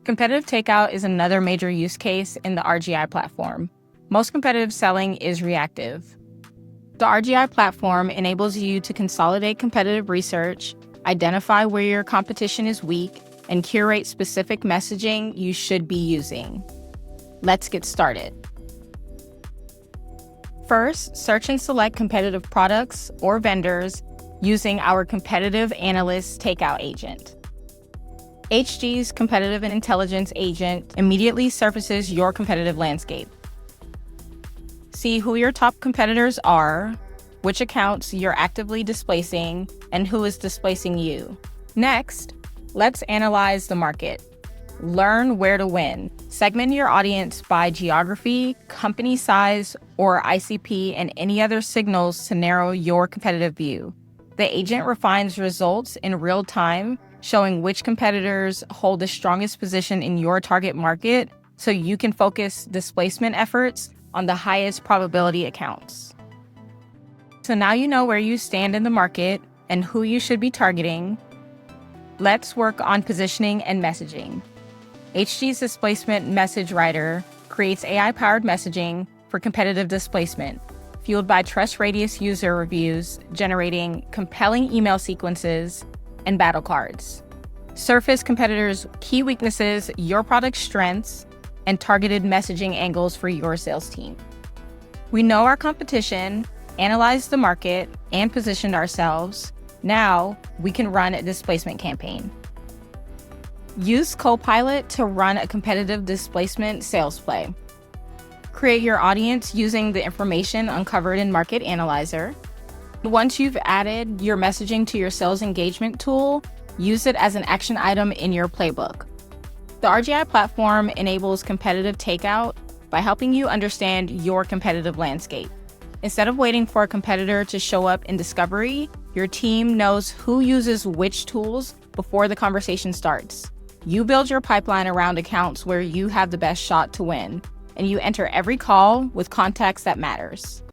Competitive takeout is another major use case in the RGI platform. Most competitive selling is reactive. The RGI platform enables you to consolidate competitive research, identify where your competition is weak, and curate specific messaging you should be using. Let's get started. First, search and select competitive products or vendors using our competitive analyst takeout agent. HG's competitive intelligence agent immediately surfaces your competitive landscape. See who your top competitors are, which accounts you're actively displacing, and who is displacing you. Next, let's analyze the market. Learn where to win. Segment your audience by geography, company size, or ICP, and any other signals to narrow your competitive view. The agent refines results in real time, showing which competitors hold the strongest position in your target market so you can focus displacement efforts on the highest probability accounts. So now you know where you stand in the market and who you should be targeting. Let's work on positioning and messaging. HG's Displacement Message Writer creates AI-powered messaging for competitive displacement, fueled by Trust Radius user reviews, generating compelling email sequences and battle cards. Surface competitors' key weaknesses, your product's strengths, and targeted messaging angles for your sales team. We know our competition, analyzed the market, and positioned ourselves. Now we can run a displacement campaign. Use Copilot to run a competitive displacement sales play. Create your audience using the information uncovered in Market Analyzer. Once you've added your messaging to your sales engagement tool, use it as an action item in your playbook. The RGI platform enables competitive takeout by helping you understand your competitive landscape. Instead of waiting for a competitor to show up in discovery, your team knows who uses which tools before the conversation starts. You build your pipeline around accounts where you have the best shot to win, and you enter every call with context that matters.